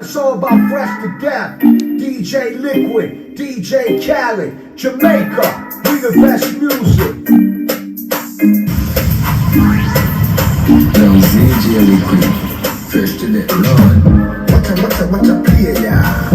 It's all about fresh to death. DJ Liquid, DJ Khaled, Jamaica, we the best music. Now it's DJ Liquid, fresh to death, Lord. What a play, yeah.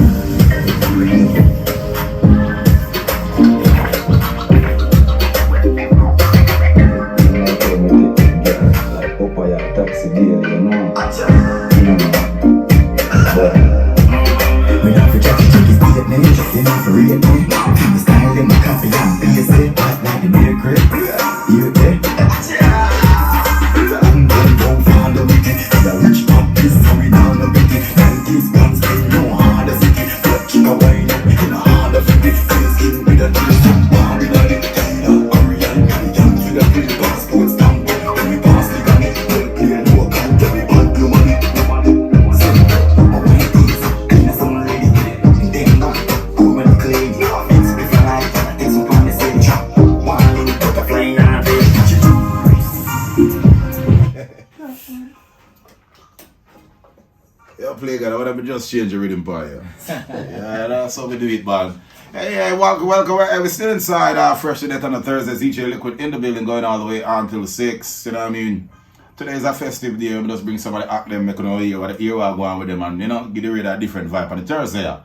Just change the rhythm part, yeah, that's how we do it, man. Hey, welcome. We're still inside Fresh to Death on a Thursday. DJ Liquid in the building, going all the way until 6. You know what I mean? Today is a festive day. We just bring somebody at them, make them hear what the ear are going with them, and you know, give the radio a different vibe on the Thursday. Yeah.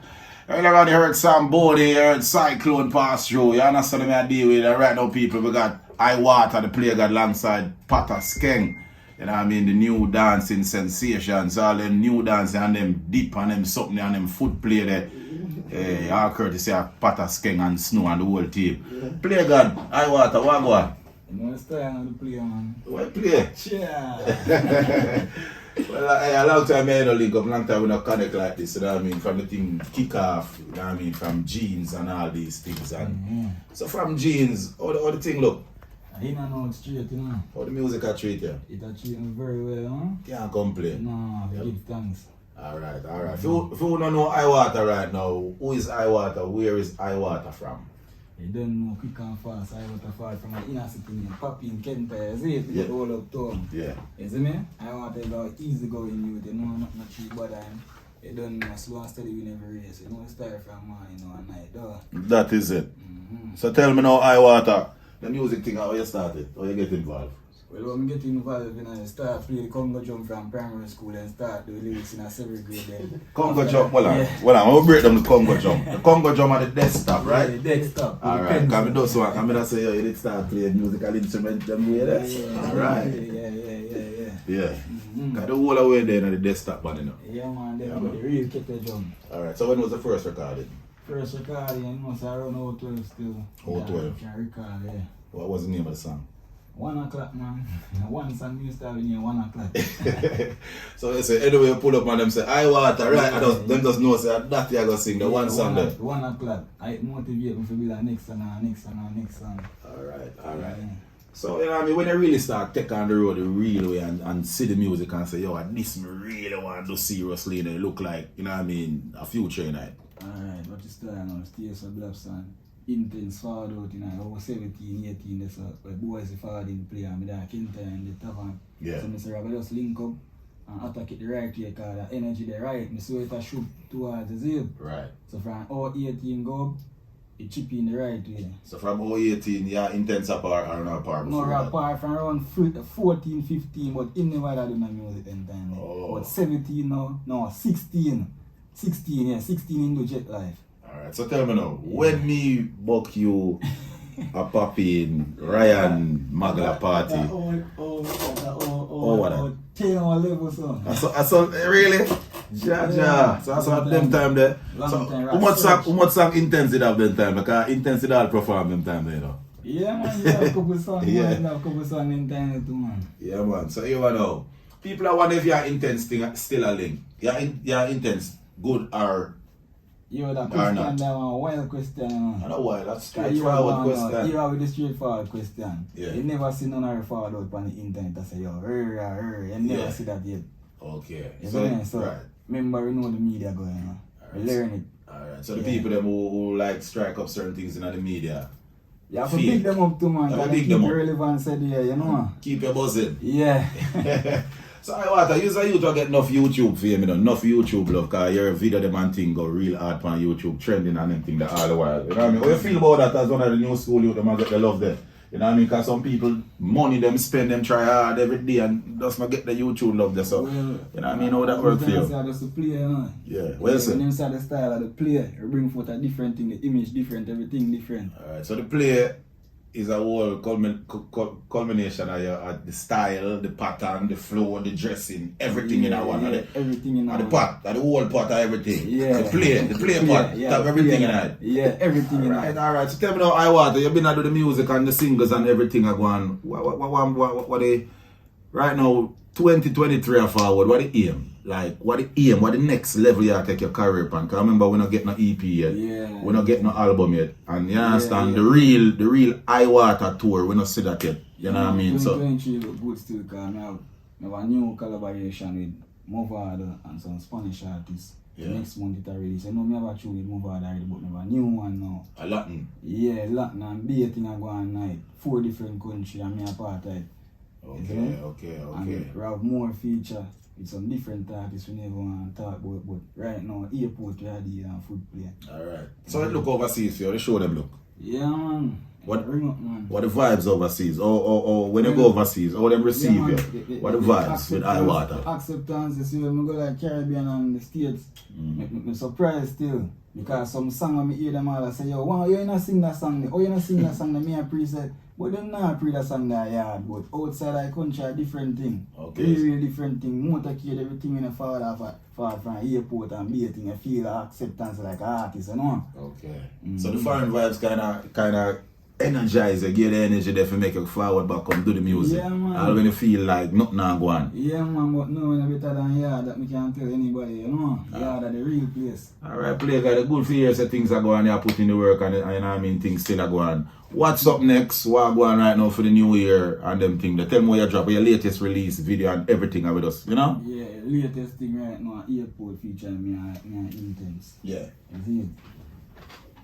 Earlier on, you heard Sam Bodie, you heard Cyclone pass through. You understand what I deal with? And right now, people, we got IWAATA, the player, got alongside Pata Skeng. You know what I mean? The new dancing sensations, all them new dancing and them deep and them something and them foot play there. All courtesy of Pata Skeng and Snow and the whole team. Yeah. Play God, IWAATA, what go on? You know, stay on the play, man. What play? Yeah. Well, a long time I don't link up, long time we don't connect like this, you know what I mean? From the thing kick off, you know what I mean? From jeans and all these things. And so from jeans, how the thing look? I don't know it's straight, you know. How the music a treat you? It a treat me very well, huh? Can't complain. No, give thanks. Alright. If you don't know IWAATA right now, who is IWAATA? Where is IWAATA from? You don't know quick and fast. IWAATA fall from an inner city named Papi in Kent, you see it? Yeah. All up town. Yeah. You see me? IWAATA is an easy going youth, you know, not cheap, but you don't know, slow and steady we never race. You know, start from you know, a night, though. That is it. So tell me now, IWAATA, the music thing, how you started, how you get involved? Well, when I get involved, you know, I start play the Congo drum from primary school and start doing lyrics in a 7th grade then. Congo drum, hold on, I'm going to break down the Congo drum. The Congo drum at the desktop, right? Yeah, the desktop. Alright, because I do so, I mean, I say, yo, you did start playing musical instrument, them way there? Alright. Yeah. Because the whole away there at the desktop, man, you know? Yeah, man, they got the real kick the drum. Alright, so when was the first recording? First recording, you know, so around 012 still. 012? Can recall, yeah. What was the name of the song? 1 o'clock, man. One song used to have in here, 1 o'clock. So you say, anyway, you pull up and them say, IWAATA, right? And them just know, say, that you are going to sing, the one song there. 1 o'clock. I motivate me to be the next song. Alright. Yeah. So, you know what I mean, when you really start take on the road the real way and see the music and say, yo, this me really want to do seriously, and it look like, you know what I mean, a future night. Alright, what is that now? Stay so blabs and Intence Mavado, you know, I was 17, 18, that's what boys if I didn't play and me that Kenta in the tavern. Yeah. So Mr. Robert just link up and attack it the right way because the energy there right. Me saw it a shoot towards the zip. Right. So from 18 go up, it chip in the right way. So from 18, yeah, Intence apart or not apart before no, that? apart from around 14, 15, but in never had my music then time. Oh. But 17 now, no, 16 into Jet Life. Alright, so tell me now, when me book you a poppy in Ryan Magla party, what? 10 or 11 son. So really? Ja. So that's what them time there. So how much song Intence did have them time? Because Intence did all perform them time there, you know? Yeah, man, you have a couple songs. Yeah. Man, you have a couple songs in time too, man. Yeah, man. So you know, people are wondering if your Intence thing still a link. Your Intence good or You that question, that one, wild question. I know why, that's straightforward question. You have the straightforward question. Yeah. You never see none of the forward out on the internet that say, yo, you never see that yet. Okay. You so right. Remember, we know the media going on. We learn it. Alright, so the people them who like strike up certain things in the media. You have to pick them up too, man. You have to Gotta pick keep them the up. relevance there, you know. Keep your buzzing. Yeah. So IWAATA, you to get enough YouTube fame, you know, enough YouTube love, because your video them and thing go real hard on YouTube, trending and them thing that all the while. You know what I mean? How you feel about that as one of the new school youth, them and get the love there? You know what I mean? Because some people, money them spend, them try hard every day and just not get the YouTube love there. So, you know what I mean? How that work for you? Just to play, you know? Yeah, well said. When them say the style of the play, you bring forth a different thing, the image different, everything different. Alright, so the play is a whole culmination of the style, the pattern, the flow, the dressing, everything in that one. Everything in that the pot, the whole pot of everything. Yeah. The play part, have everything in it. Yeah, everything in it. Alright, so tell me now, IWAATA, you've been to do the music and the singles and everything are going. What they, right now, 2023 or forward, what the aim? Like, what the aim, what the next level you take your career upon? Because remember, we're not getting no EP yet. Yeah. We're not getting no album yet. And you understand, the real IWAATA tour, we not see that yet. You know what I mean? 2023 look good still, because I have a new collaboration with Mavado and some Spanish artists. Yeah. Next month it already. So no, I have a tune with Mavado already, but I have a new one now. A Latin. Yeah, Latin and Beating I go on night. 4 different countries and me a part of it. Okay. And we have more feature with some different artists we never want to talk about, but right now, airport, we are the food play. Alright. So it look overseas for you, they show them look. Yeah, man. What- Ring up, man. What the vibes overseas? Or when you go overseas, how them receive Yeah, man. you? What the vibes with IWAATA? The acceptance, you see, when I go like Caribbean and the States, me surprised still. Because some song when I hear them all, I say, yo, wow, you not sing that song there. Oh, you not sing that song there, me a preset. But them not pre that song there, yeah. But outside the country, a different thing. Okay. Really different thing. Motorcade, everything in the fall from airport and Beating, you feel acceptance like an artist, you know? Okay. So the foreign vibes kinda energize you, give the energy there to make you forward back and do the music. Yeah, man. And when you feel like nothing not going. Yeah, man, but no, when better than Yard that me can't tell anybody, you know? Yard are the real place. Alright, play guy, the good for you say things are going, you put in the work and you know what I mean, things still are going. What's up next? What going right now for the new year and them things? Tell me where you drop your latest release video and everything with us, you know? Yeah, latest thing right now, airport feature me and Intence. Yeah. You see?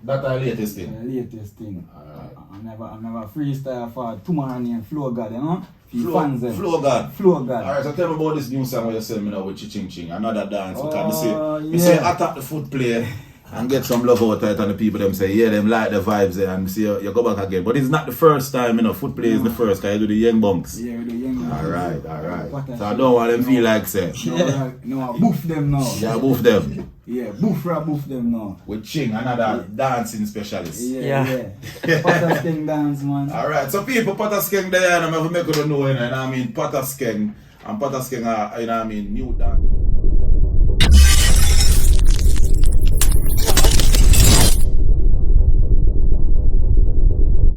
That's our latest thing. The latest thing. Alright. I never freestyle for tomorrow named Flow God, you know? For fans, eh? Flow God. Flow God. Alright, so tell me about this new song where you sell me now with Ching Ching, another dance. Because Oh, me say yeah. attack the foot play and get some love out of it and the people them say, yeah, them like the vibes there and see you go back again. But it's not the first time, you know, foot play is the first, because you do the young bunks. Yeah, with the young guys. Alright. So I don't want them feel like say. No, I boof them now. Yeah, both them. Yeah, boof them now. With Ching, another dancing specialist. Yeah. Potter dance, man. Alright, so people, Potter Skeng there, and I'm going to make you know, you know what I mean? Potter Skeng and Potter Skeng are, you know what I mean, new dance.